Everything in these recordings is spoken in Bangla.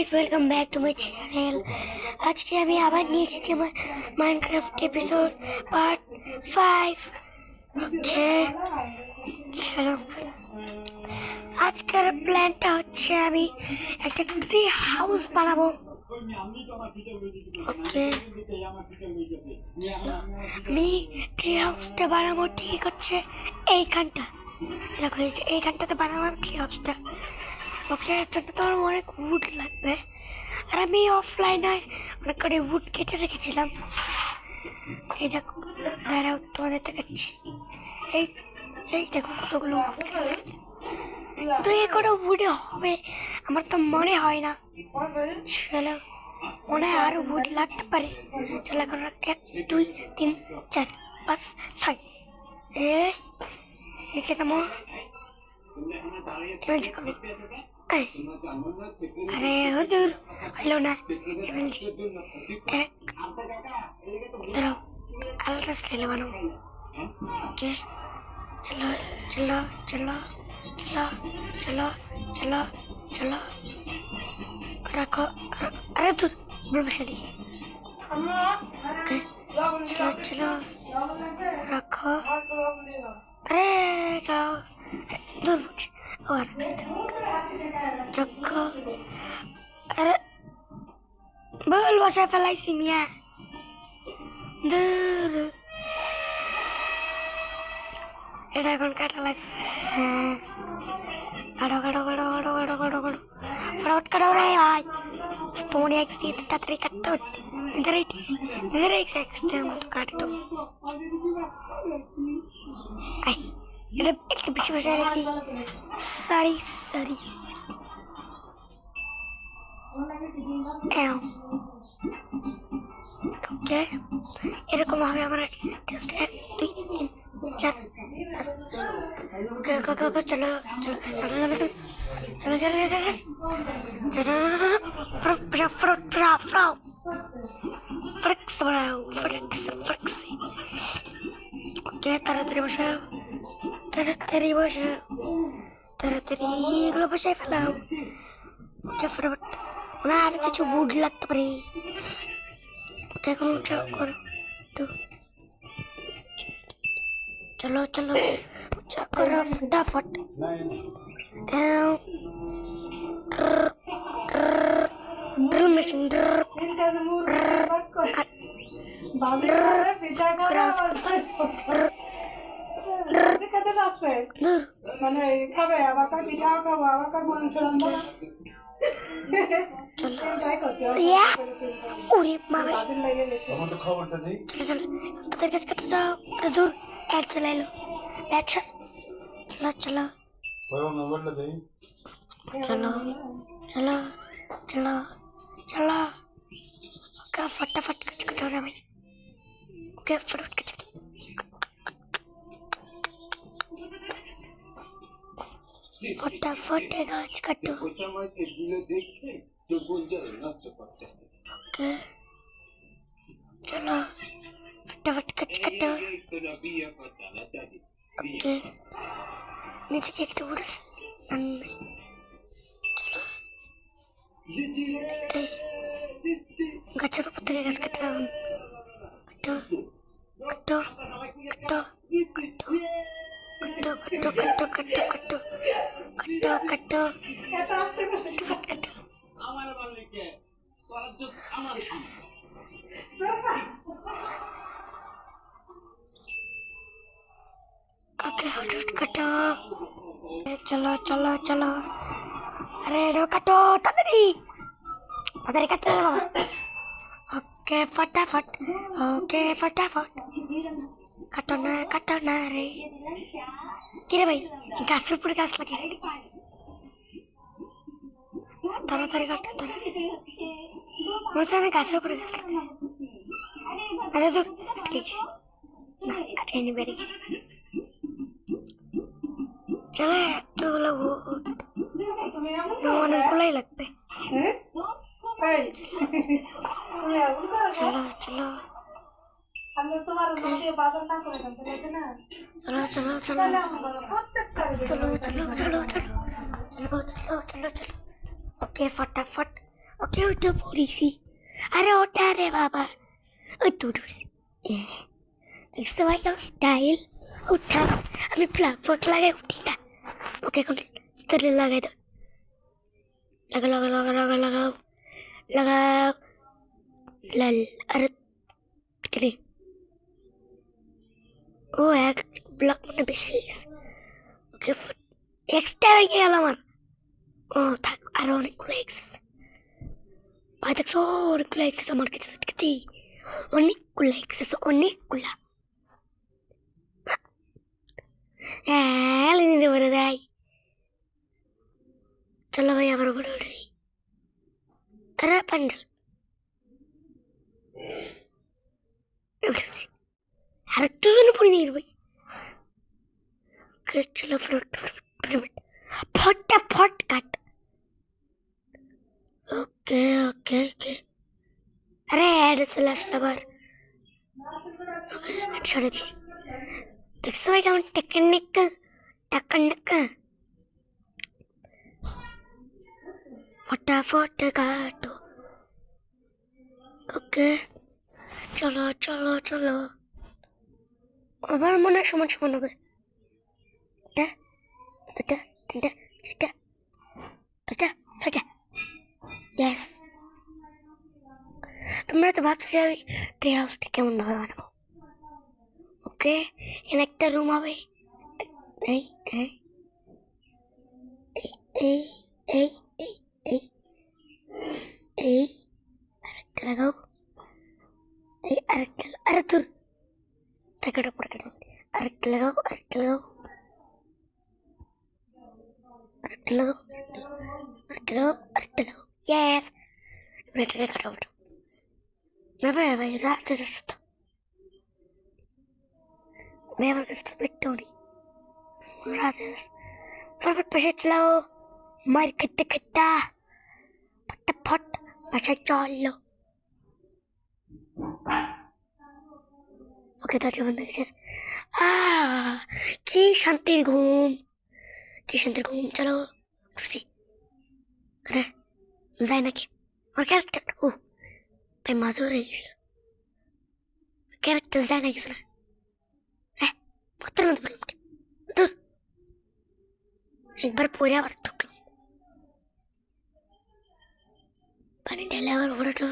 Guys, welcome back to my channel. আজকে আমি আবার নিয়ে এসেছি আমার মাইনক্রাফট এপিসোড পার্ট 5। ওকে, চলো। আজকের প্ল্যানটা হচ্ছে আমি একটা ট্রি হাউস বানাবো। ওকে, আমি ট্রি হাউসটা বানাবো। ঠিক হচ্ছে এইখানটা, দেখো এইখানটাতে বানাবো ট্রি হাউসটা। ওকে, জন্য তো আমার অনেক উড লাগবে, আর আমি অফলাইনে অনেক করে উড কেটে রেখেছিলাম। এই দেখো, দাঁড়াও তোমাদের দেখাচ্ছি। এই এই দেখো কতগুলো উড কেটে রেখেছি। তো এ করে উডে হবে আমার তো মনে হয় না। চলো, মনে হয় আরো উড লাগতে পারে। চলো এখন 1 2 3 4 5 6 এই নিচে নামো। এমএলজি করবো। আরে হুজুর হইলো না। এমএলজি এক ধরো, আলাদা স্টাইলে বানাবো। ওকে, চলো চলো চলো চলো চলো চলো চলো, রাখো। আরে দূর বলবশালিস। ওকে, চলো চলো রাখো। আরে যাও দূর বুঝি। ও আর চক্কো। আরে বল বসায় ফেলাইছি মিয়া। দূর, এটা এখন কাটা লাগবে। হ্যাঁ, কাটো কাটো কাটো কাটো কাটো কাটো কাটো, ফটাফট কাটো রে ভাই। স্টোন এক্স দিয়ে তাড়াতাড়ি কাটতে হচ্ছে। ইধার এক্সের মতো কাটে তো। এটা একটু বেশি বসে গেছি। Sorry sorry. ওকে, এরকম ভাবে আমার 1 2 3 4 5। ওকে ওকে ওকে, চলো চলো চলো চলো চলো চলো। ফ্লেক্স। ওকে, তাড়াতাড়ি বসাও, তাড়াতাড়ি বসাও, তাড়াতাড়ি এগুলো বসাই ফেলাও। ওকে, ফটাফট। না, আর কিছু বুট লাগতে পারে। এখন উঠাও করো তো। চলো চলো উঠা করো ফটাফট। ড্রিল মেশিন তোদের কাছে কত যাও দূর। অ্যাড চলে এলো, অ্যাড চলো চলো চলো चलो चलो चलो। ओके, फटाफट कच कच हो रहा है भाई। ओके, फटाफट कच। फटाफट गाछ काटो। ओके, चलो फटाफट कच काटो। ओके, नीचे के एक टुकड़ा से গাছের উপর থেকে গাছ কাটো কাটো কাটো কাটো কাটো কাটো কাটো কাটো কাটো কাটো কাটো। ওকে, ফটাফট কাটো। চলো চলো চলো। আরে এটাও কাটো তাড়াতাড়ি তাড়াতাড়ি কাটো। ওকে ফটাফট, ওকে ফটাফট কাটো না রে। কিরে ভাই, গাছের উপরে গাছ লাগিয়েছে নাকি? তাড়াতাড়ি কাটো তাড়াতাড়ি। মনে হচ্ছে আমি গাছের উপরে গাছ লাগিয়েছি। আরে দূর, আটকে গেছি। না, আটকে নি বেড়ে গেছি। চলো, এতগুলো অনেকগুলাই লাগবে। চলো চলো চলো। ওকে, फटाफट ওকে ওই তো পড়েছি। আরে ওটা রে বাবা, ওই তো উঠছি। দেখতে ভাই কেমন স্টাইল উঠা। আমি প্লাগ ফ্লাগ লাগাই উঠি না। ওকে এখন তোরে লাগাই দাও। লাগা লাগা লাগা লাগা লাগাও লাগাও। লাল আরে রে, ও এক ব্লক মানে বেশি হয়ে গেছে। ওকে এক্সট্রা হয়ে গেল আমার। ও থাক, আরো অনেকগুলো এক্স আছে ভাই। দেখছো অনেকগুলো এক্স আছে আমার কাছে, দেখছি অনেকগুলো এক্স আছে, অনেকগুলা। হ্যাঁ নিতে পারে যাই। চলো ভাই আবার উপরে উঠে। আরে প্যান্ডেল আর একটু জন্য পড়ে নিয়ে ভাই। চলো ফটটা ফট কাট। ওকে ওকে ওকে। আরে অ্যাড চলে আসলো আবার। ওকে সরে দিছি। দেখছো ভাই কেমন টেকনিক টাকান্নাক। ফটাফট কাটো। ওকে চলো চলো চলো। আবার মনে হয় সমান সমান হবে। একটা দুটা তিনটা চারটা পাঁচটা ছয়টা। ইয়েস। তোমরা তো ভাবছো যে আমি ট্রি হাউসটা কেমন ভাবে বানাবো। ওকে এখানে একটা রুম হবে। এই এই এই এই এই এই এই আরেকটা লাগাও। এই আরেকটা, আরে তোর টাকাটা পড়ে কেটে আরেকটা লাগাও, আরেকটা লাগাও, আরেকটা লাগাও, আরেকটা লাগাও, আরেকটা লাগাও। ইয়েস। এবার এটাকে কাটা ওঠো না ভাই, ভাই রাত হয়ে যাচ্ছে তো। मैं আমার কাছে তো পেটটাও নেই, রাত হয়ে যাচ্ছে। फटाफट पैसे चलाओ, मार खट्टा खट्टा फटाफट पैसे चलो। ওকে দরজা বন্ধ হয়েছে। কি শান্তির ঘুম, কি শান্তির ঘুম। চলো খুশি। আরে যায় নাকি আমার ক্যারেক্টার? ও ভাই মাথা হয়ে গেছিল। ক্যারেক্টার যায় না কিছু না। হ্যাঁ পত্রের মধ্যে বললাম দূর। একবার পরে আবার ঢুকলাম, পানি ঢেলে আবার উপরে তো।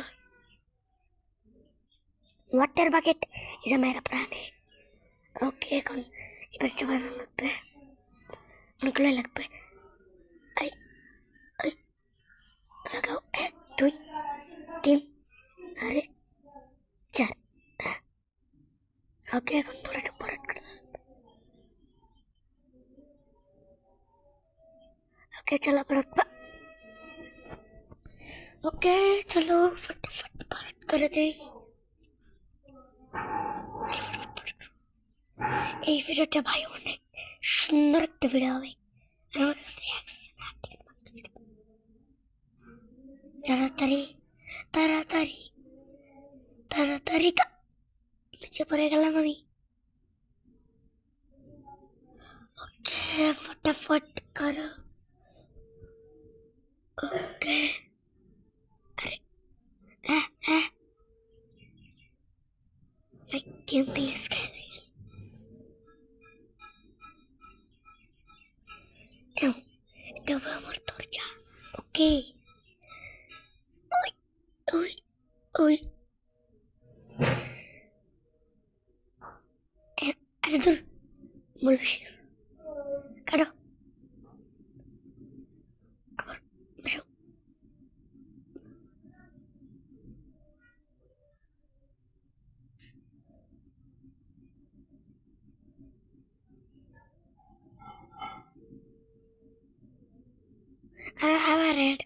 ওয়াটার বাকেট ইজ আ মেরা প্রাণ। ওকে এখন এবার এটা বানানো লাগবে, অনেকগুলো লাগবে। এই এই লাগাও, এক দুই তিন আরে চার। ওকে এখন পুরোটা পড়া করে দাও। ওকে চলো পড়া। ওকে চলো फटाफट पलट করে দেই। এই ভিডিওটা ভাই অনেক সুন্দর একটা ভিডিও হবে। আমার কাছে অ্যাক্সেস না, তাড়াতাড়ি তাড়াতাড়ি তাড়াতাড়ি নিচে পড়ে গেলাম আমি। ওকে फटाफट করো। ওকে আরে হ্যাঁ হ্যাঁ ভাই গেম প্লিজ খেলে এটা হবে আমার দরজা। ওকে ওই ওই ওই আরে দূর বলবি কাটো আবার বসো। আরে আবার রেড,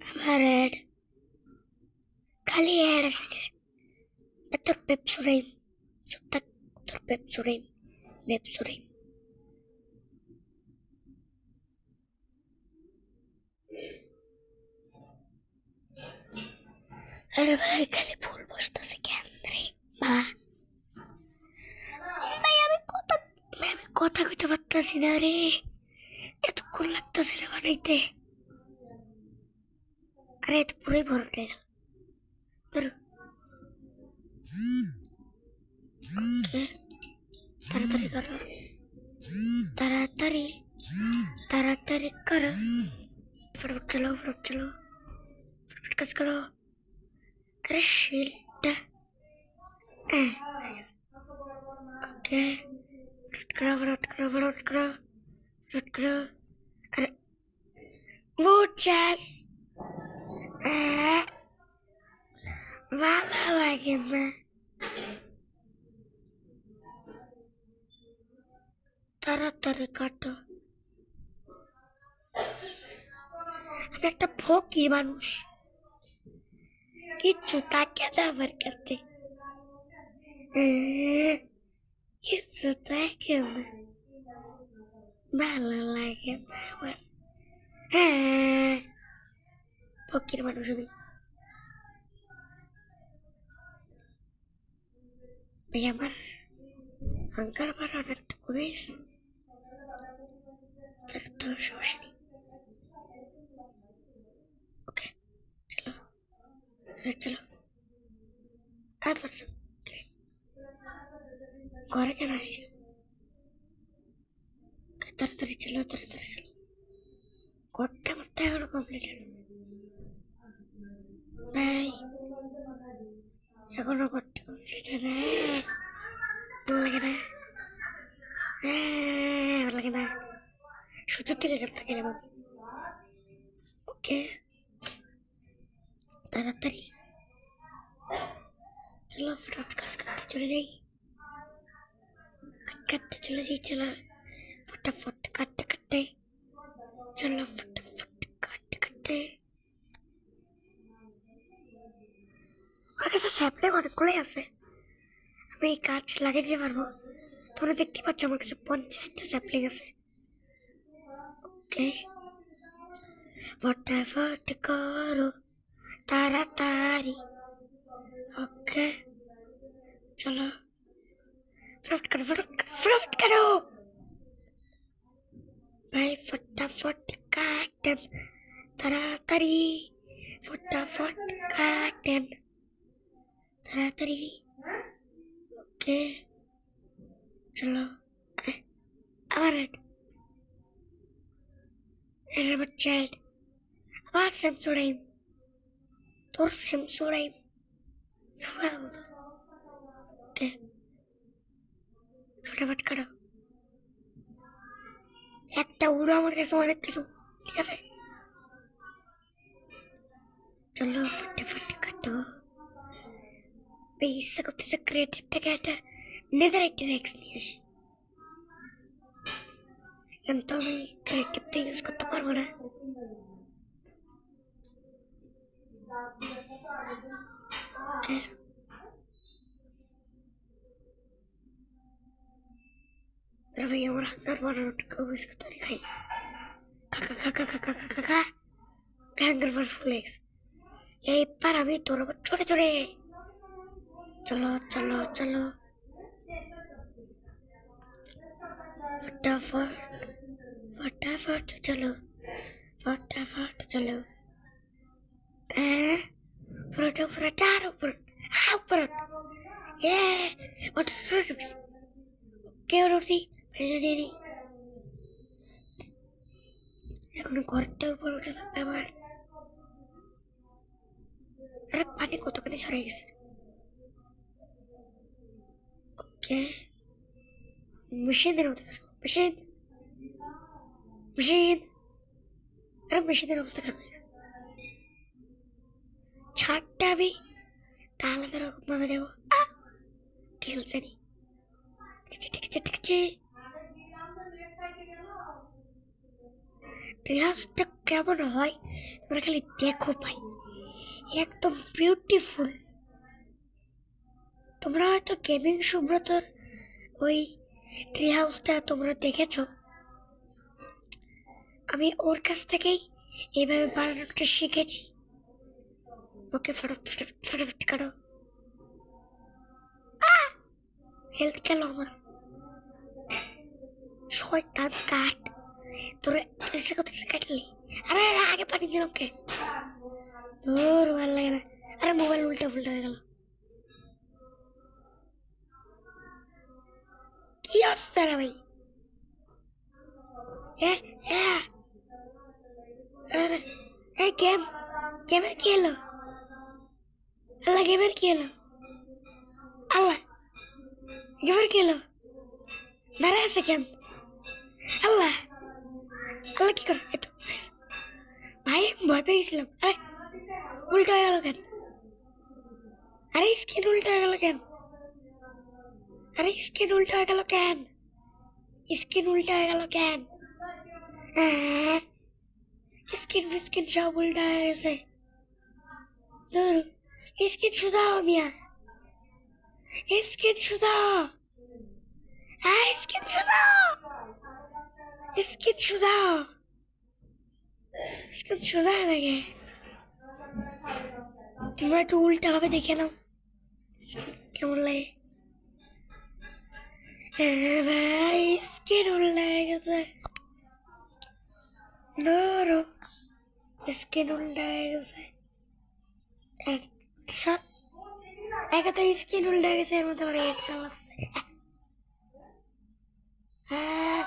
আবার রেড, খালি রেড আসে। তোর পেপসুরাইম সত্তা, তোর পেপসুরাইম পেপসুরাইম। আরে ভাই খালি ফুল বসতেছে কেন রে বাবা? ভাই আমি কথা কইতে পারতাছি না রে, এতক্ষণ লাগতেছে রে বানাইতে। আরে তো পুরোই ভরো গেল ধরো। ওকে, তাড়াতাড়ি করো, তাড়াতাড়ি তাড়াতাড়ি করো, फटाफट चलो फटाफट कस करो। अरे शील्ड ओके, फटाफट करो। अरे वो चेस वाला लगे मैं তাড়াতাড়ি কাটো। আমি একটা ফকির মানুষ, কিচ্ছু তাকে দাবার করতে কিছু তাকে না, ভালো লাগে না আমার। হ্যাঁ, ফকির মানুষ আমি। ভাই আমার হাঙ্গার বার অনেকটা কমেছে, তার তো সমস্যা নেই। ওকে চলো চলো, আর ঘরে কেন আসছি? তাড়াতাড়ি চলো ঘরটা মারতে এখনো কমপ্লিট হলো ভাই, এখনো ঘরটা কমপ্লিট হয় না। ভালো লাগে না, সুযোগ থেকে করতে গেলাম আমি। ওকে তাড়াতাড়ি চলো, ফটাফট কাজ করতে চলে যাই, কাটতে চলে যাই। চলো फटाफट काटते चलो, फटाफट काटते। আমার কাছে স্যাপলিং অনেকগুলোই আছে, আমি এই গাছ লাগিয়ে দিতে পারবো। তোমরা দেখতে পাচ্ছ আমার কাছে 50টা স্যাপলিং আছে। ওকে फटाफट करो ताड़ाताड़ी। ओके चलो फटाफट करो भाई, फटाफट काटन ताड़ाताड़ी, फटाफट काटन ताड़ाताड़ी। ओके चलो আবার এর বাচ্চা আবার সেম ছড়াইম, তোর সেম ছড়াইম ছড়াও। ওকে ফটাফট কাটো, একটা উড়ো আমার কাছে অনেক কিছু, ঠিক আছে চলো ফটাফট কাটো। ইচ্ছা করতেছে ক্রিয়েটিভ থেকে একটা নেদারাইট রেক্স নিয়ে আসি, কিন্তু আমি ক্রিয়েটিভটা ইউজ করতে পারবো না। ওকে ভাই আমার হাঙ্গার বানানোটা খুব তাড়াতাড়ি খাই। খা হাঙ্গার বার ফুলে গেছে, এইবার আমি তোর আবার চড়ে চলো फटाफट चलो ऊपर ये কেউ উঠছি এখন ঘরটার উপর উঠে থাকবে আমার। আরে পানি কতখানি ছড়াই গেছে। ওকে মেশিনের মতো কাজ করো, মেশিন আরে মেশিনের অবস্থা খারাপ হয়ে গেছে। ছাদটা আমি আলাদা রকম ভাবে দেবো, খেলছে নি, ঠিক আছে ট্রি হাউসটা কেমন হয় তোমরা খালি দেখো ভাই, একদম বিউটিফুল। তোমরা হয়তো গেমিং সুব্রতর ওই ট্রি হাউসটা তোমরা দেখেছ, আমি ওর কাছ থেকেই এইভাবে বানানোটা শিখেছি। ওকে ফটাফট করো, হেলথ গেল আমার। শয়তান কাট, তোর এসে করতেছে কাটলি। আরে আগে পানি দিলাম কে, দূর ভালো লাগে না। আরে মোবাইল উল্টা ফুল্টা হয়ে গেল, কি অবস্থা রে ভাই? আরে এই গেমের কি হলো? আল্লাহ গেমের কি হলো? আল্লাহ গেমের কি হলো? দাঁড়ায় আছে কেন? আল্লাহ আল্লাহ কি করে এত ভাই, ভয় পেয়ে গেছিলাম। আরে উল্টা হয়ে গেল কেন? আরে স্কিন উল্টা হয়ে গেল কেন? আরে স্কিন উল্টা হয়ে গেল কেন? স্কিন উল্টা হয়ে গেল কেন? স্কিন ফিস্কিন সব উল্টা হয়ে গেছে। ধর স্কিন সুধাও মিয়া, স্কিন সুধাও, হ্যাঁ স্কিন সুধাও, স্কিন সুধাও, স্কিন সুধা নাকি? তোমরা একটু উল্টা ভাবে দেখে নাও কেমন লাগে। ভাই স্কিন উল্টা হয়ে গেছে, ধরো স্কিন উল্টা হয়ে গেছে। একে তো স্কিন উল্টা হয়ে গেছে, এর মধ্যে আমার হেড চালাচ্ছে। হ্যাঁ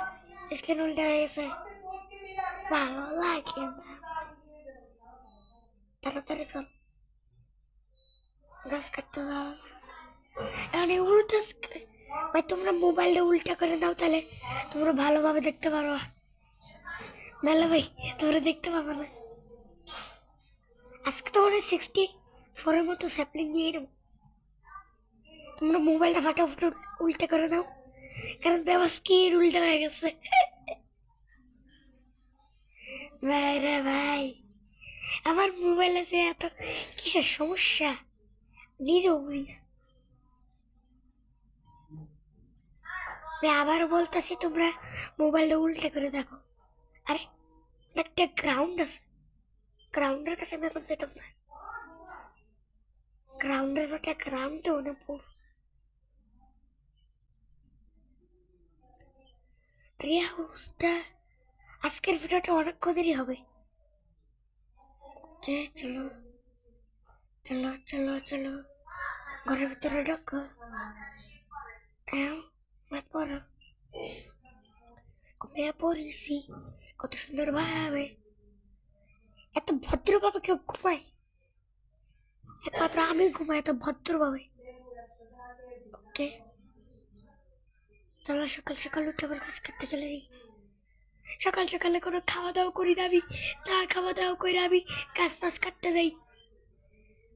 স্কিন উল্টা হয়ে গেছে, ভালো লাগে না। তাড়াতাড়ি চল, গাছ কাটতে দাও। এখন উল্টা ভাই তোমরা মোবাইলটা উল্টা করে দাও, তাহলে তোমরা ভালোভাবে দেখতে পারো, নাহলে ভাই তোমরা দেখতে পাবো না। আজকে তো মানে 64-এর মতো স্যাপলিং নিয়ে নেবো। তোমরা মোবাইলটা ফাটাফাটি উল্টা করে দাও, কারণ ব্যবস্থা স্কিন উল্টা হয়ে গেছে। ভাই রে ভাই, আমার মোবাইলে যে এত কিসের সমস্যা নিজেও বুঝি না। আমি আবার বলতেছি তোমরা মোবাইলটা উল্টা করে দেখো। আরে একটা গ্রাউন্ড আছে, গ্রাউন্ডের কাছে আমি এখন যেতাম না। গ্রাউন্ডের একটা গ্রাউন্ড তো না পুর ট্রি হাউসটা। আজকের ভিডিওটা অনেকক্ষণেরই হবে। চলো চলো চলো চলো, ঘরের ভিতরে ঢোকো। পড়ো, ঘুমিয়ে পড়েছি কত সুন্দর ভাবে। এত ভদ্রভাবে কেউ ঘুমায়? একমাত্র আমি ঘুমাই এত ভদ্রভাবে। ওকে চলো সকাল সকাল উঠে আবার গাছ কাটতে চলে যাই। সকাল সকালে কোনো খাওয়া দাওয়া করি না আমি, না খাওয়া দাওয়া করে আমি গাছ ফাছ কাটতে যাই।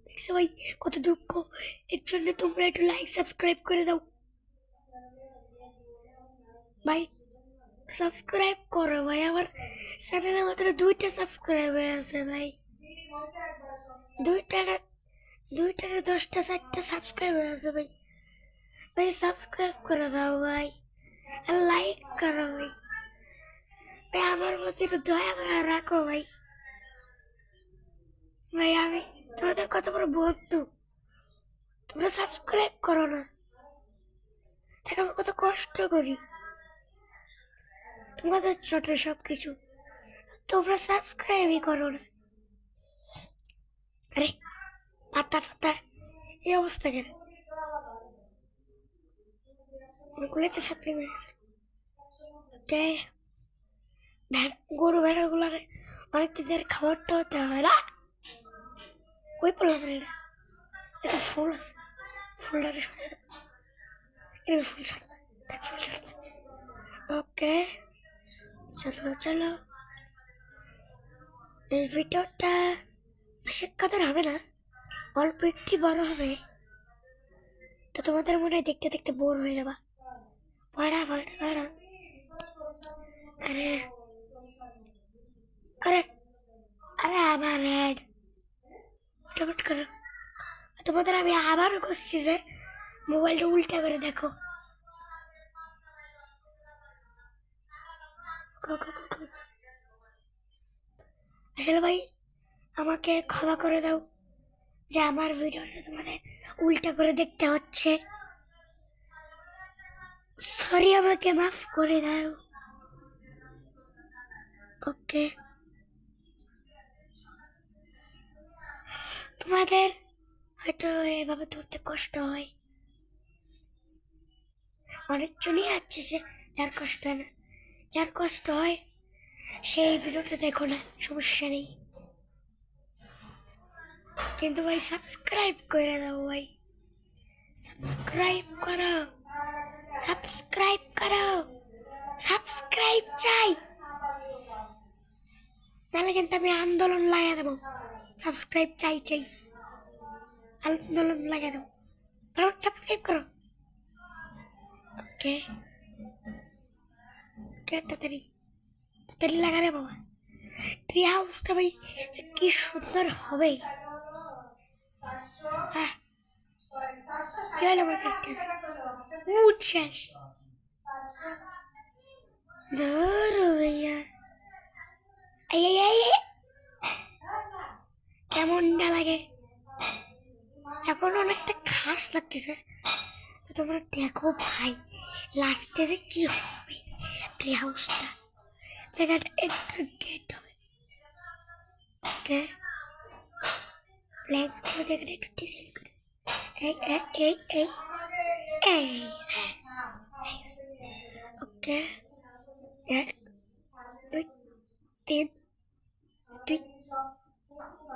দেখছো ভাই কত দুঃখ, এর জন্য তোমরা একটু লাইক সাবস্ক্রাইব করে দাও ভাই। সাবস্ক্রাইব করো ভাই, আমার চ্যানেলে মাত্র 2টা সাবস্ক্রাইব হয়ে আছে ভাই। 2টা না 10টা 4টা সাবস্ক্রাইব হয়ে আছে ভাই। ভাই সাবস্ক্রাইব করে দাও ভাই, আর লাইক করো ভাই। ভাই আমার প্রতি একটু দয়া মায়া রাখো ভাই। ভাই আমি তোমাদের কত বড় বন্ধু, তোমরা সাবস্ক্রাইব করো না, দেখ আমি কত কষ্ট করি তোমাদের ছোট সব কিছু, তোমরা সাবস্ক্রাইবই করো না। আরে পাতা পাতা এই অবস্থা কেন? অনেকগুলোতে সাপ্লিং হয়ে গেছে। ওকে গরু ভেড়াগুলার অনেকদিন ধরে খাবার তো হতে হয় না। কই পড়লাম রে, এটা ফুল আছে, ফুলটারে সরে দেবো, এটা ফুল সরে দেখ, ফুল সরে দেখ। ওকে চলো চলো, এই ভিডিওটা বেশি কাদের হবে না, অল্প একটি বড় হবে, তো তোমাদের মনে হয় দেখতে দেখতে বোর হয়ে যাবা। পড়া পড়া পড়া। আরে আরে আরে আবার রেড ফটাফট করো। তোমাদের আমি আবারও করছি যে মোবাইলটা উল্টা করে দেখো। আসলে ভাই আমাকে ক্ষমা করে দাও যে আমার ভিডিওটা তোমাদের উল্টা করে দেখতে হচ্ছে, সরি আমাকে মাফ করে দাও। ওকে তোমাদের হয়তো এভাবে ধরতে কষ্ট হয়, অনেকজনই আছে যে যার কষ্ট হয় না। যার কষ্ট হয় সেই ভিডিওটা দেখো না, সমস্যা নেই, কিন্তু ভাই সাবস্ক্রাইব করে দাও ভাই, সাবস্ক্রাইব করো, সাবস্ক্রাইব করো, সাবস্ক্রাইব চাই, নাহলে কিন্তু আমি আন্দোলন লাগিয়ে দেবো। সাবস্ক্রাইব চাই চাই, আন্দোলন লাগিয়ে দেবো। সাবস্ক্রাইব করো। ওকে ওকে, তাড়াতাড়ি তাড়াতাড়ি লাগা রে বাবা। ট্রি হাউসটা ভাই যে কি সুন্দর হবে। হ্যাঁ, কি হলো আমার ক্যারেক্টার? শেষ। ধরো ভাইয়া, এই এই এই এই। কেমনটা লাগে এখন? অনেকটা খাস লাগতেছে। তো তোমরা দেখো ভাই লাস্টে যে কি হবে ট্রি হাউসটা, জায়গাটা একটু গেট হবে। ওকে, ব্ল্যাঙ্কস গুলো জায়গাটা একটু ডিজাইন করে এই এই এই এই এই। ওকে, 1 2 3 2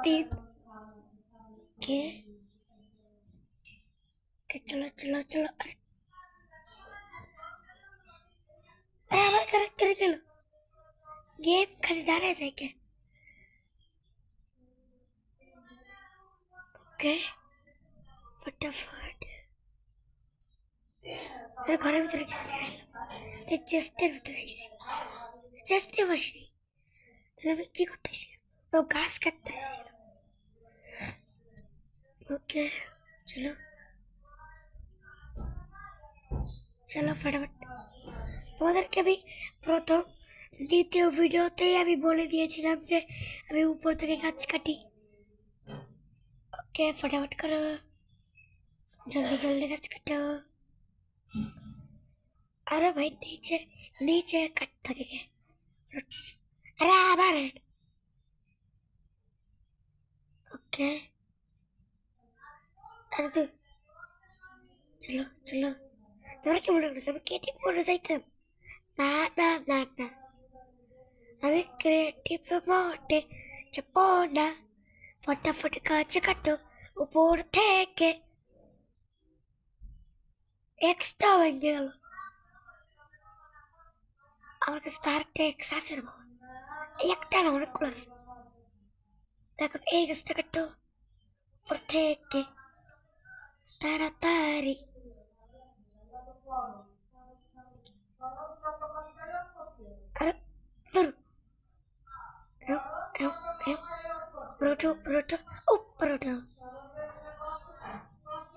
3। ওকে ওকে, চলো চলো চলো। আরে আরে আমার ক্যারেক্টার গেল, গেম খালি দাঁড়ায় যায় কে? ওকে, ফটাফট ঘরের ভিতরে কিছু নিয়ে আসলাম, চেস্টের ভিতরে আইসি, চেস্টে বসি। তাহলে আমি কি করতেছি? ও গাছ কাটতে আসছিলাম। ওকে চলো চলো ফটাফট। তোমাদেরকে আমি প্রথম দ্বিতীয় ভিডিওতেই আমি বলে দিয়েছিলাম যে আমি উপর থেকে গাছ কাটি। ওকে ফটাফট করো, জলদি জলদি গাছ কাটো। अरे भाई नीचे नीचे कट थके के। अरे आभार। ओके, अरे तू चलो चलो, তোমরা কি মনে করছো আমি ক্রিয়েটিভ মোডে যাইতাম? না না না না, আমি ক্রিয়েটিভ মোডে যাবো না। ফটাফট গাছ কাটো উপর থেকে। এক্সটা ভেঙে গেল আমার কাছে, তার একটা এক্স আছে রে বাবা, একটা না অনেকগুলো আছে। এখন এই গাছটা কাটো উপর থেকে তাড়াতাড়ি। अरे धर, आओ आओ आओ, परोठो परोठो परोठो।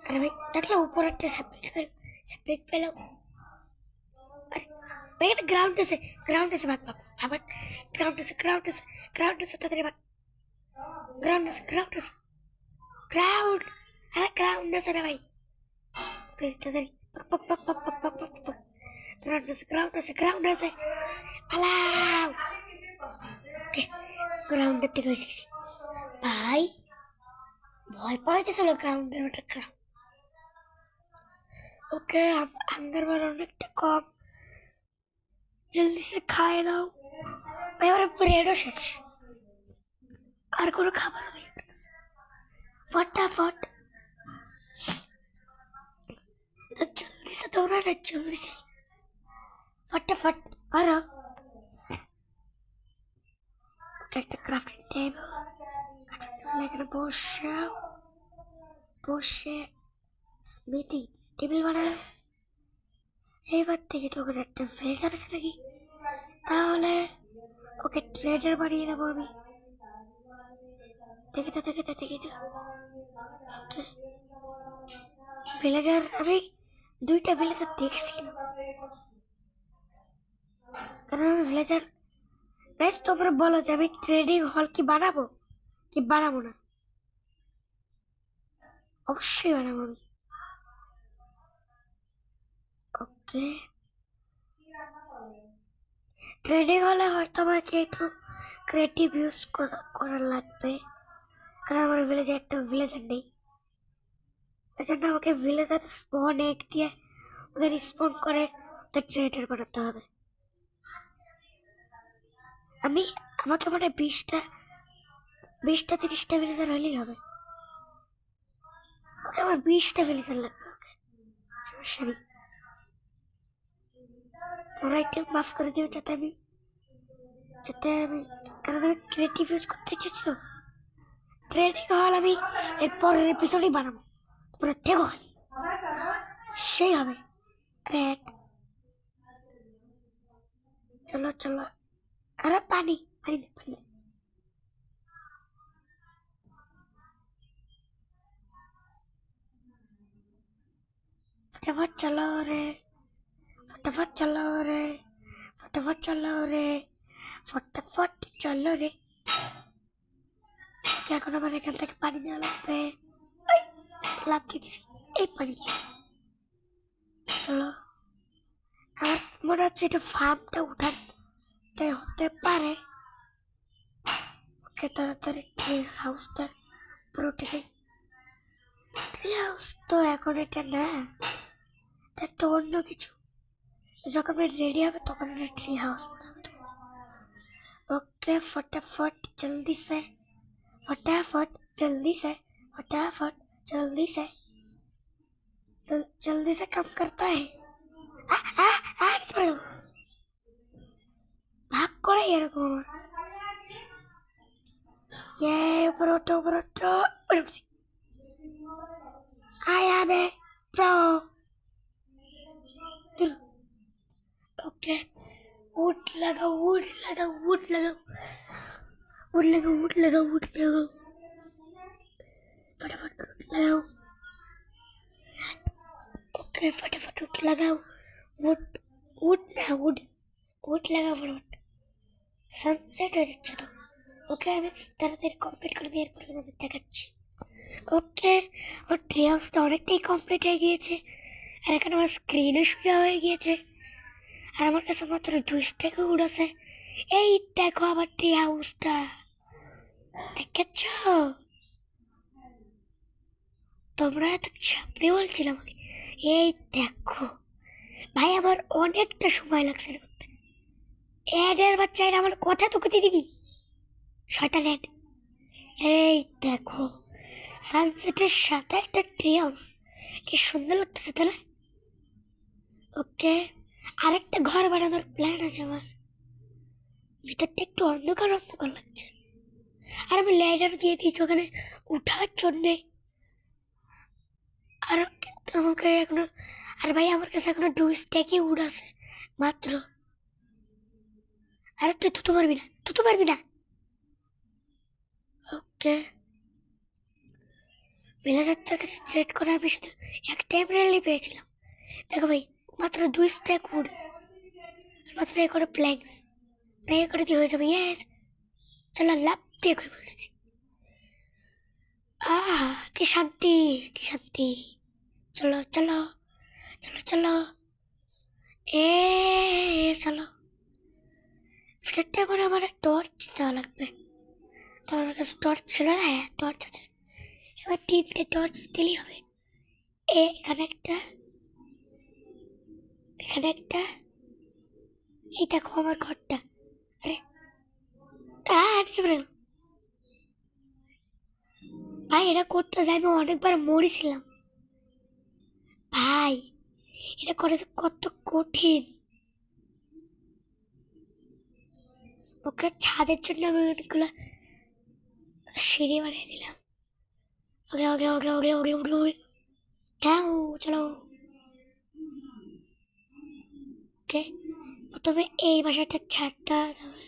अरे भाई देख लो ऊपर একটা সেপারেট পেলো। अरे भाई এটা গ্রাউন্ড আছে ভাগ ভাগ ভাগ, গ্রাউন্ড আছে তাড়াতাড়ি ভাগ। গ্রাউন্ড আছে গ্রাউন্ড, আরে গ্রাউন্ড আছে রে ভাই, তাড়াতাড়ি পক পক পক পক পক পক পক। গ্রাউন্ড আছে পালাও। ওকে, গ্রাউন্ডের থেকে এসেছি ভাই, ভয় পাইতেছিল গ্রাউন্ডের ওটা গ্রাউন্ড। ওকে, হাঙ্গার বার অনেকটা কম, জলদি সে খায় নাও ভাই। আমার ব্রেডও শেষ, আর কোনো খাবারও নেই फटाफट। तो जल्दी से दौड़ा ना, जल्दी से फटाफट करो। একটা ক্রাফটিং টেবিল, এখানে বসে স্মৃতি টেবিল বানানো। এইবার থেকে তো ওখানে একটা ফ্রেজার আছে নাকি, তাহলে ওকে ট্রেডার বানিয়ে দেবো আমি। দেখে তো ভিলেজার আমি 2টা ভিলেজার দেখছিলাম, কারণ আমি ভিলেজার বেশ। তোমরা বলো যে আমি ট্রেডিং হল কি বানাবো না? অবশ্যই বানাবো আমি। ওকে, ট্রেডিং হলে হয়তো আমাকে একটু ক্রিয়েটিভ ইউজ করা লাগবে, কারণ আমার ভিলেজে একটা ভিলেজার নেই, ওই জন্য আমাকে ভিলেজার স্পন এগ দিয়ে ওদের স্পন করে ওদের ট্রেডার বানাতে হবে। আমাকে মানে 20টা 30টা ভিলেজার হলেই হবে। ওকে আমার 20টা ভিলেজার লাগবে। ওকে সমস্যা নেই, তোমরা একটু মাফ করে দিও যাতে আমি কারণ আমি ক্রিয়েটিভ ইউজ করতে চেয়েছি তো। ট্রেডিং হল আমি এর পরের এপিসোডেই বানাবো, পুরো দেখো খালি সেই হবে। রেড চলো চলো, আরে পানি পানি দে পানি দে। फटाफट चलो रे, फटाफट चलो रे, फटाफट चलो रे, फटाफट चलो रे। এখন আমার এখান থেকে পানি দেওয়া লাগবে। লাভ দিচ্ছি, এই পানি দিচ্ছি। চলো, আমার মনে হচ্ছে এটা ফার্মটা উঠাতে হতে পারে। ওকে তাড়াতাড়ি ট্রি হাউসটা পুরো উঠে যাই। ট্রি হাউস তো এখন এটা না, এটা একটা অন্য কিছু। যখন রেডি হবে তখন এটা ট্রি হাউস বানাবে। ओके फटाफट जल्दी से, फटाफट जल्दी से, फटाफट जल्दी से, जल्दी से कम करता है। भाग করে এরকম ये ऊपर उठो आया मैं प्रो। ओके वुड लगाओ, वुड लगाओ, वुड लगाओ, वुड लगाओ, वुड लगाओ, वुड लगाओ, फटाफट वुड लगाओ। ओके फटाफट वुड लगाओ, वुड वुड ना वुड वुड लगाओ फटाफट। সানসেট হয়ে যাচ্ছে তো। ওকে আমি তাড়াতাড়ি কমপ্লিট করে দিয়ে এরপরে তোমাদের দেখাচ্ছি। ওকে আমার ট্রি হাউসটা অনেকটাই কমপ্লিট হয়ে গিয়েছে, আর এখানে আমার স্ক্রিনও সোজা হয়ে গিয়েছে, আর আমার কাছে মাত্র 2 স্ট্যাক উড আছে। এই দেখো আমার ট্রি হাউসটা, দেখেছ? তোমরা এত চাপড়ে বলছিল আমাকে। এই দেখো ভাই, আমার অনেকটা সময় লাগছে এটা করতে। এডের বাচ্চা, এটা আমার কথা তো কেটে দিবি শয়তান এড। এই দেখো সানসেটের সাথে একটা ট্রি হাউস, কি সুন্দর লাগতেছে তাই না? ওকে আরেকটা ঘর বানানোর প্ল্যান আছে আমার। ভিতরটা একটু অন্ধকার অন্ধকার লাগছে, আর আমি ল্যাডার দিয়ে দিয়েছি ওখানে উঠার জন্যে। আর কিন্তু আমাকে এখনো, আর ভাই আমার কাছে এখনো 2 স্ট্যাকই উড আছে মাত্র। আরে তুই তো পারবি না, তুই তো পারবি না। ওকে ভিলেজারটার কাছে ট্রেড করে আমি শুধু একটা এমরাল্ডই পেয়েছিলাম। দেখো ভাই মাত্র 2 স্ট্যাক উড, মাত্র এ করে প্ল্যাঙ্কস, এ করে দিয়ে হয়ে যাবে। ইয়েস চলো লাভ দিয়ে করে বলেছি। কি শান্তি, কি শান্তি। চলো চলো চলো চলো, এ চলো। ফ্ল্যাটটা করে আমার টর্চ দেওয়া লাগবে, তো আমার কাছে টর্চ ছিল না। হ্যাঁ টর্চ আছে, এবার 3টে টর্চ দিলেই হবে। এখানে একটা, এখানে একটা, এই দেখো আমার ঘরটা। আরে ভাই এটা করতে যাই আমি অনেকবার মরেছিলাম ভাই, এটা করে কত কঠিন। ওকে ছাদের জন্য আমি অনেকগুলো সিঁড়ি বানিয়ে নিলাম। ওকে ওকে ওকে ওকে ওকে ওকে ওকে হ্যাঁ চলো। ওকে প্রথমে এই বাসাটা ছাড়তে হবে।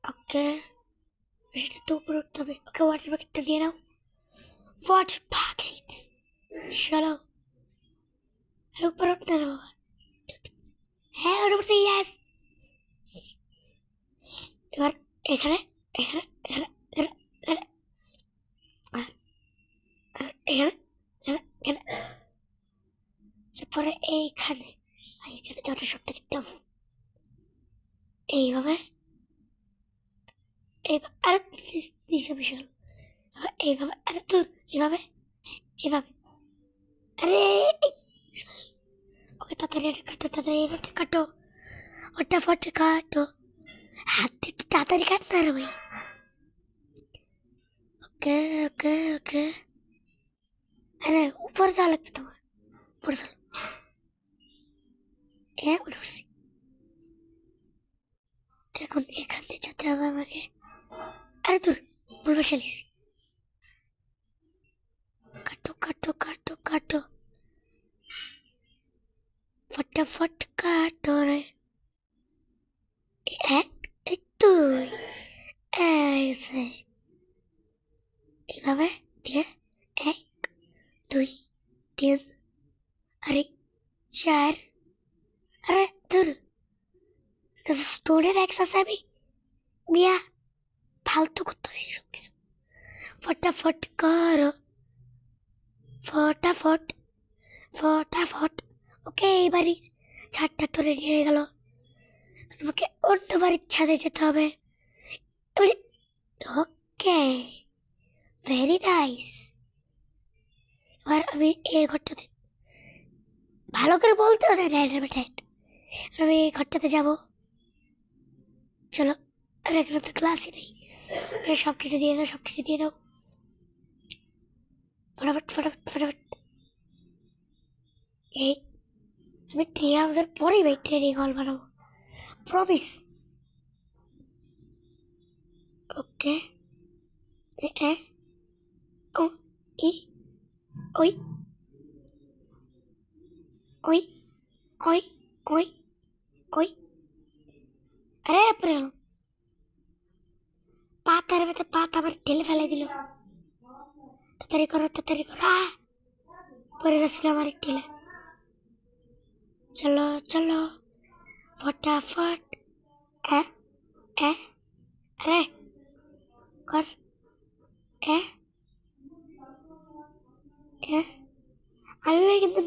ওকে বাসাটা তো উপরে উঠতে হবে। ওকে ওয়াটার প্যাকেটটা দিয়ে নাও, ওয়াটার প্যাকেট। চলো আর উপরে উঠতে না বাবা। হ্যাঁ ওটা উঠছে, ইয়াস। এবার এখানে এখানে এখানে এখানে এখানে এখানে এখানে এখানে, এরপরে এইখানে এইখানে ওটা সব থেকে টাফ। এইভাবে আরে নিচে বসে গেল এইভাবে, আরে তোর এইভাবে এইভাবে, আরে ওকে তাড়াতাড়ি এটা কাটো, তাড়াতাড়ি এটা কাটো, ওটা ফটে কাটো, হাত দিয়ে একটু তাড়াতাড়ি কাট না রে ভাই। ওকে ওকে ওকে, আরে উপরে যাওয়া লাগবে তোমার, উপরে চলো। হ্যাঁ উঠছি, এখন এখান দিয়ে যেতে হবে আমাকে। আরে তোর বলবে চালিস, কাটো কাটো কাটো কাটো, ফটাফট কাটো রে। এক, এই দুই, এসে এইভাবে দিয়ে, এক দুই তিন, আরে চার, আরে তোর স্টোরের এক্সারসাইজ আমি মিয়া ফালতু করতেছি সব কিছু। ফটাফট করো, ফটাফট ফটাফট। ওকে এইবারই ছাদটা তো রেডি হয়ে গেল, আমাকে অন্য বাড়ির ছাদে যেতে হবে। Okay very nice. এবার আমি এই ঘরটাতে, ভালো করে বলতে হবে আমি এই ঘরটাতে যাব। চলো, আর এখানে তো ক্লাসই নেই, সব কিছু দিয়ে দাও, সব কিছু দিয়ে দাও, ফটাফট ফটাফট ফটাফট। এই আমি 3 হাউসের পরেই ভাই ট্রেনিং হল বানাবো, প্রমিস। ওকে ও ই ওই ওই ওই ওই ওই, আরে পরে গেল, পাতার মধ্যে পাতা আমার ঠেলে ফেলে দিল। তাড়াতাড়ি করো তাড়াতাড়ি করো, পরে যাচ্ছিল আমার ঠেলে। চলো চলো ফটাফট, হ্যাঁ হ্যাঁ, আরে কর, হ্যাঁ হ্যাঁ। আমি ভাই কিন্তু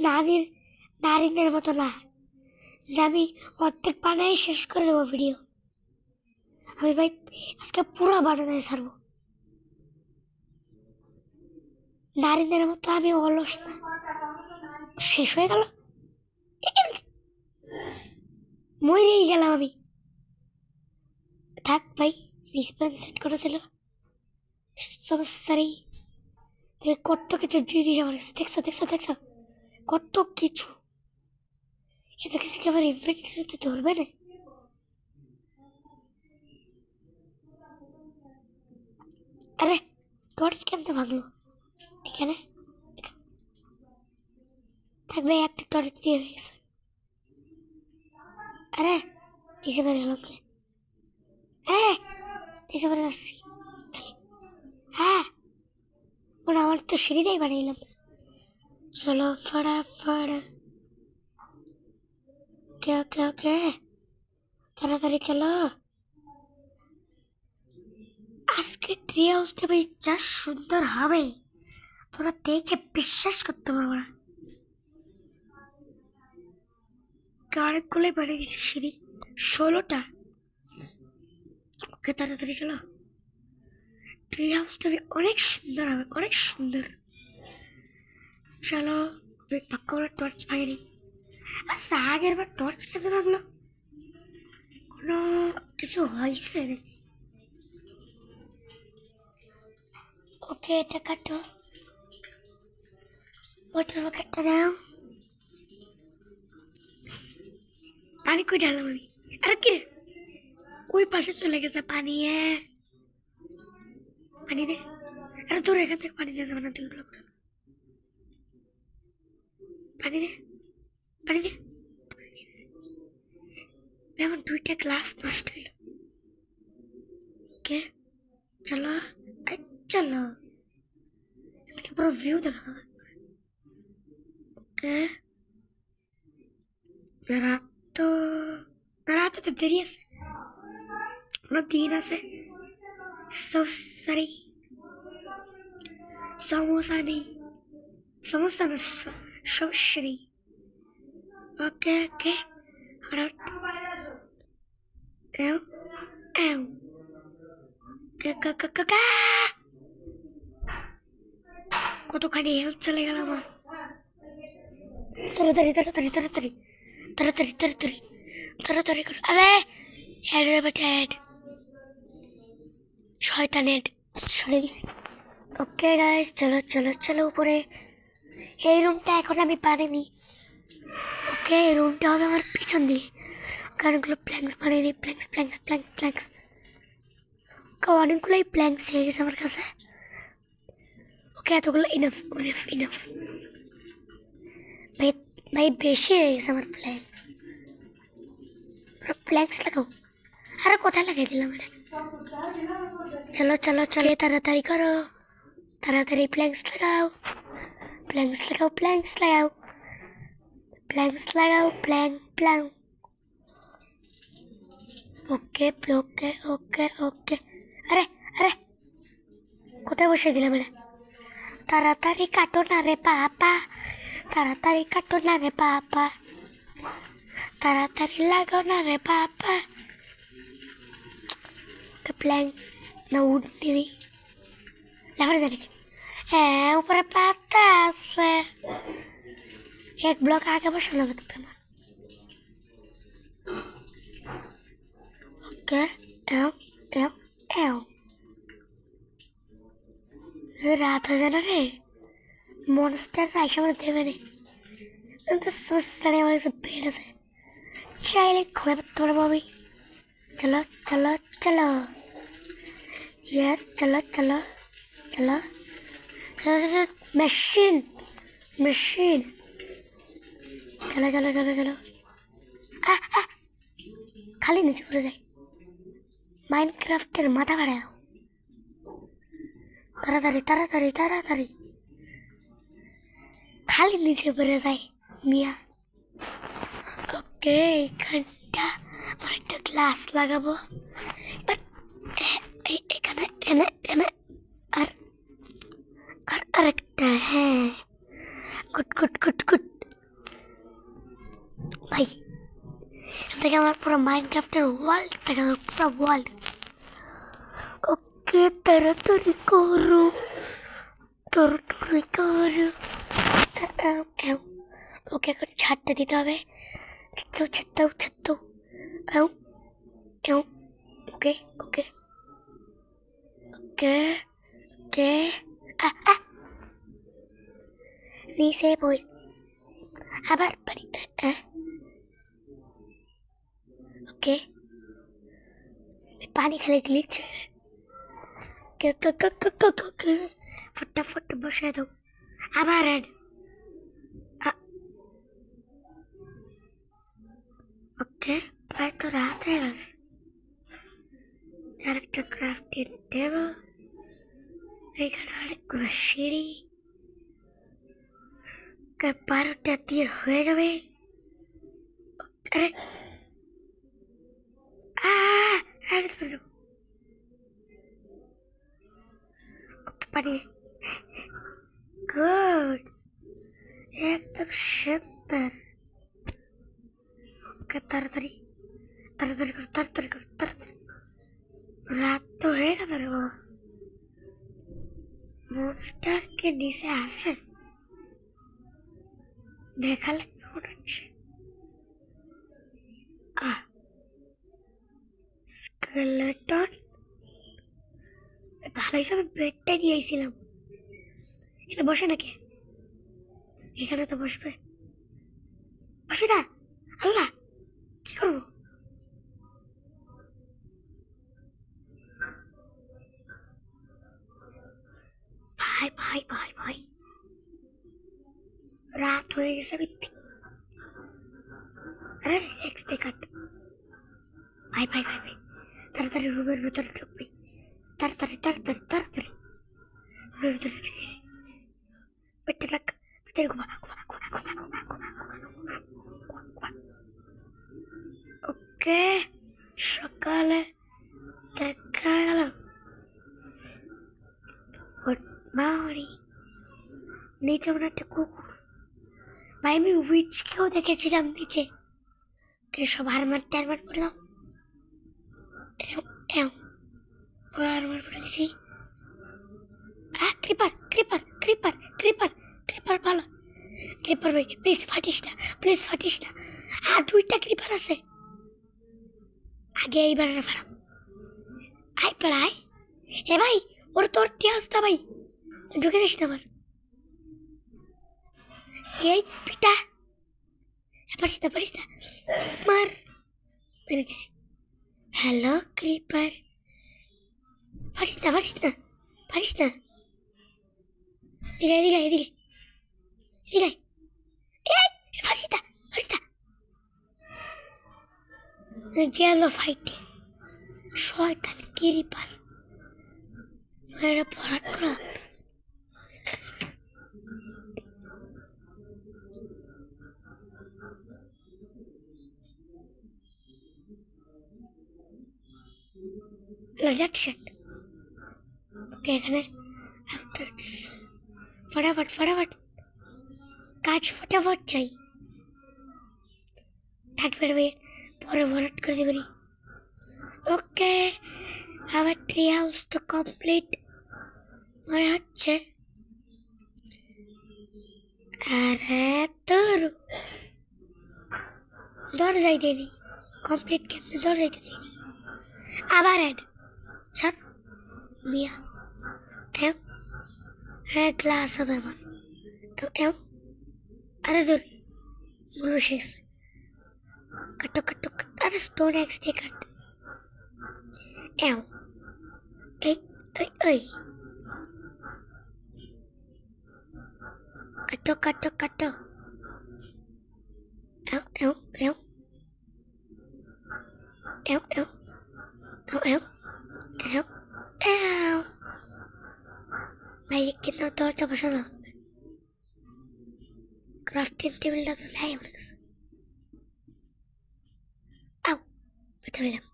নারীদের মতো না যে আমি অর্ধেক বানাই শেষ করে দেবো ভিডিও। আমি ভাই আজকে পুরো বানাতে ছাড়বো, নারীদের মতো আমি অলস না। শেষ হয়ে গেল, মরেই গেলাম আমি। থাক ভাই, রিসপন্স সেট করেছিল, সমস্যা নেই। কত কিছু জিনিস আমার কাছে, দেখছো দেখছো দেখছো কত কিছু, এত কিছু কি আমার ইনভেন্টরিতে ধরবে না? আরে টর্চ কেমতে ভাঙলো এখানে? থাকবে একটা টর্চ দিয়ে হয়ে গেছে। আরে নিচে বেড়ে গেলাম কে? আরে নিচে বেড়ে যাচ্ছি খালি, হ্যাঁ ওরা আমার তো সিঁড়িটাই বানিয়েলাম। চলো ফটাফট, ওকে ওকে ওকে, তাড়াতাড়ি চলো। আজকে ট্রি হাউসটা ভাই যা সুন্দর হবে তোরা দেখে বিশ্বাস করতে পারবো না। অনেকগুলোই বানিয়ে দিয়েছে সিঁড়ি, 16টা। ওকে তাড়াতাড়ি চলো, ট্রি হাউসটা অনেক সুন্দর হবে, অনেক সুন্দর। চলো পাক্কা করে টর্চ পাইনি, আচ্ছা আগের বার টর্চ কেমন লাগলো, কোনো কিছু হয়েছে নাকি? ওকে এটা কাটো, ওটার বাকেটটা দাও, পানি কই ঢালাম আমি? আরে কি রে, ওই পাশে চলে গেছে পানি, পানি দে। আরে তোর এখান থেকে পানি দিয়ে যাবে না, তুই ওগুলো করে পানি দে, পানি দে। এমন 2টা গ্লাস নষ্ট হইল। ওকে চলো চলো, এদিকে পুরো ভিউ দেখা হবে। ওকে রাত তো, রাত তো দেরি আছে, কোনো দিন আছে। সরি, সমস্যা নেই, সমস্যা না, সমস্যা নেই। ওকে ওকে হঠাৎ এও এও, কতখানি হেল্প চলে গেল আমার। তাড়াতাড়ি তাড়াতাড়ি তাড়াতাড়ি তাড়াতাড়ি তাড়াতাড়ি তাড়াতাড়ি করো। আরে অ্যাড শয়তান অ্যাড সরে দিছি। ওকে গাইস, চলো চলো চলো উপরে। এই রুমটা এখন আমি পারিনি। ওকে, এই রুমটা হবে আমার পিছন দিয়ে, কারণগুলো প্ল্যাঙ্কস বানিয়ে দিই। প্ল্যাঙ্কস প্ল্যাঙ্কস প্ল্যাঙ্কস প্ল্যাঙ্কস অনেকগুলোই প্ল্যাঙ্কস হয়ে গেছে আমার কাছে। ওকে, এতগুলো ইনাফ ইনাফ ইনাফ। ভাই ভাই বেশি হয়ে গেছে আমার প্ল্যাঙ্কস। প্ল্যাঙ্কস লাগাও। আরে কোথায় লাগাই দিলাম এটা? চলো চলো চলো তাড়াতাড়ি করো, তাড়াতাড়ি প্ল্যাঙ্কস লাগাও, প্ল্যাঙ্কস লাগাও, প্ল্যাঙ্কস লাগাও, প্ল্যাঙ্কস লাগাও, প্ল্যাঙ্ক প্ল্যাঙ্ক। ওকে ওকে ওকে ওকে। আরে আরে কোথায় বসে দিলাম এটা? তাড়াতাড়ি কাটো না রে পাপা, তাড়াতাড়ি কাটো না রে পাপা, তাড়াতাড়ি লাগাও না রে পাপা। প্ল্যাঙ্কস না উড নিবি লাগানো জানি। হ্যাঁ, উপরে পাতা আছে, এক ব্লক আগে বসে লাগবে আমার। ওকে, এও এও এও। রাত হয়ে যায় না রে, মনস্টার রাইসা আমার দেবে না। কিন্তু সমস্যা নেই, আমার কাছে বেড আছে, চাইলে ঘুমাই পড়তে পারবো আমি। চলো চলো চলো, ইয়েস চলো চলো চলো। মেশিন মেশিন, চলো চলো চলো চলো। খালি নিচে পড়ে যায়। মাইনক্রাফটের মাথা ভাড়া, তাড়াতাড়ি তাড়াতাড়ি তাড়াতাড়ি, খালি নিচে পড়ে যায় মিয়া। ওকে, এইখানটা আমার একটা গ্লাস লাগাবো এবার। এখানে এখানে এখানে আর আর আরেকটা। হ্যাঁ, গুড গুড গুড গুড। ভাই এখান থেকে আমার পুরো মাইনক্রাফটের ওয়ার্ল্ড দেখা যাবে, পুরো ওয়ার্ল্ড। ওকে, তাড়াতাড়ি করো, তাড়াতাড়ি করো। ওকে, এখন ছাদটা দিতে হবে। ছাদটাও ছাদটাও ওকে ওকে ওকে ওকে। নিচে বই আবার পানি। ওকে, পানি খেলে দিচ্ছে। ফটাফট বসে দাও আবার। ওকে, প্রায় তো রাত হয়ে গেছে। আরেকটা ক্রাফটিং টেবিল, এখানে অনেকগুলো সিঁড়ি। 12টা দিয়ে হয়ে যাবে। আরে পানি, গুড, একদম সুন্দর। ওকে, তাড়াতাড়ি তাড়াতাড়ি করো, তাড়াতাড়ি করো, তাড়াতাড়ি। রাত তো হয়ে গেল রে বাবা। মনস্টার কে নিচে আসে দেখা লাগবে মনে হচ্ছে। স্কেলেটন, ভালো হিসাবে বেডটা নিয়ে আইছিলাম। এটা বসে নাকি? এখানে তো বসবে, বসে না। আল্লাহ, কি করবো? ভাই ভাই ভাই ভাই, রাত হয়ে গেছে। আরে এক্স দে কাট। ভাই ভাই ভাই ভাই, তাড়াতাড়ি রুমের ভিতরে ঢুকবি, তাড়াতাড়ি তাড়াতাড়ি তাড়াতাড়ি রুমের ভিতরে ঢুকেছি। পেটটা রাখ, তাড়াতাড়ি ঘুমা ঘুমা ঘুমা ঘুমা ঘুমা ঘুমা ঘুমা। ওকে, সকালে দেখা গেল। Good morning. নিচে মনে একটা কুকুর। ভাই আমি উইচকেও দেখেছিলাম নিচে। কে সব হারমার টারমার করলাম। আর আমার পড়ে গেছি। Creeper creeper creeper creeper creeper ভালো। ক্রিপার ভাই প্লিজ ফাটিস না, প্লিজ ফাটিস না। আর 2টা ক্রিপার আছে। আগে এইবার ফাড়াম। আয় পাড়ায়। এ ভাই ওর তোর টিয়াসটা ভাই ঢুকে যাস না আমার। এই পিটা পারিস না, পারিস না, মার মেরে দিছি। হ্যালো ক্রিপার, পারিস না, পারিস না, পারিস না। এদিকে এদিকে এদিকে এদিকে। এই পারিস না, পারিস না। গেল ফাইটে শয়তান ক্রিপার। এরা ভরাট করা। ওকে এখানে ফটাফট ফটাফট কাজ ফটাফট চাই। থাকবে ভাই পরে ভরাট করে দেবেন। ওকে আমার ট্রি হাউস তো কমপ্লিট মনে হচ্ছে। আরে তোর দরজাই দেয়নি কমপ্লিট, কেমনে দরজাই তো দেয়নি। আবার অ্যাড স্যার মিয়া। হ্যাঁ ক্লাস হবে আমার। আরে তোর গুলো শেষ। কাটো কাটো কাটো। আরে স্টোন এক্স দিয়ে কাট। এও এই এই এই কাটো কাটো কাটো। এও এও এও এও এও এও এও এও এও। ভাই কিন্তু দরজা বসানো লাগবে। ক্রাফটিং টেবিলটা তো নাই আমার কাছে। আও ব্যথা পেলাম।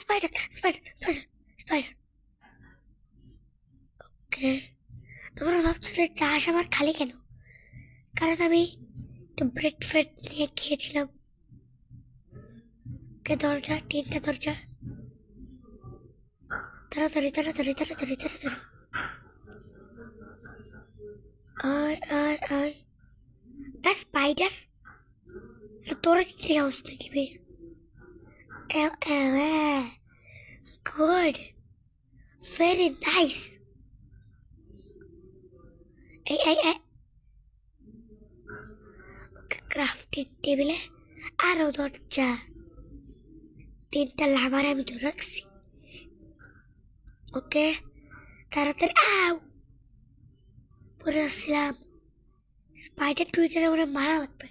Spider spider spider. ওকে তোমরা ভাবছো যে চাষ আমার খালি কেন? কারণ আমি একটু ব্রেড ফ্রেড নিয়ে খেয়েছিলাম। ওকে দরজা 3টা দরজা। তাড়াতাড়ি তাড়াতাড়ি তাড়াতাড়ি তাড়াতাড়ি। আয় আয় আয়। দ্য স্পাইডার তোর ট্রি হাউস দেখবে। Good very nice. ক্রাফটিং টেবিলে আরো দরজা 3টা লাভার আমি ধরে রাখছি। ওকে তাড়াতাড়ি। আউ পরে আসছিলাম। স্পাইডার টুইটারে ওরা মারা লাগবে।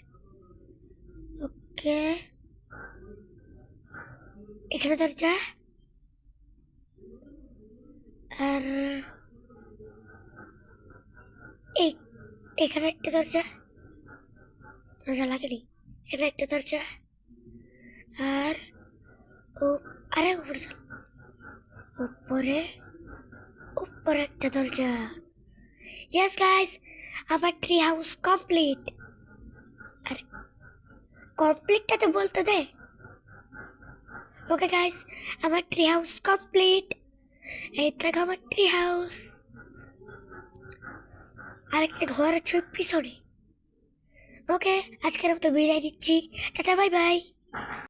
ওকে এখানে দরজা আর এই এখানে একটা দরজা। দরজা লাগেনি। এখানে একটা দরজা আর ও আরে উপরে চল। উপরে উপরে একটা দরজা। ইয়েস গাইস আমার ট্রি হাউস কমপ্লিট। আরে কমপ্লিটটা তো বলতে দে। ওকে গাইস আমার ট্রি হাউস কমপ্লিট। এই দেখো আমার ট্রি হাউস। আরেকটা ঘর আছে পিছনে। ওকে আজকের মতো বিদায় দিচ্ছি। Tata bye bye.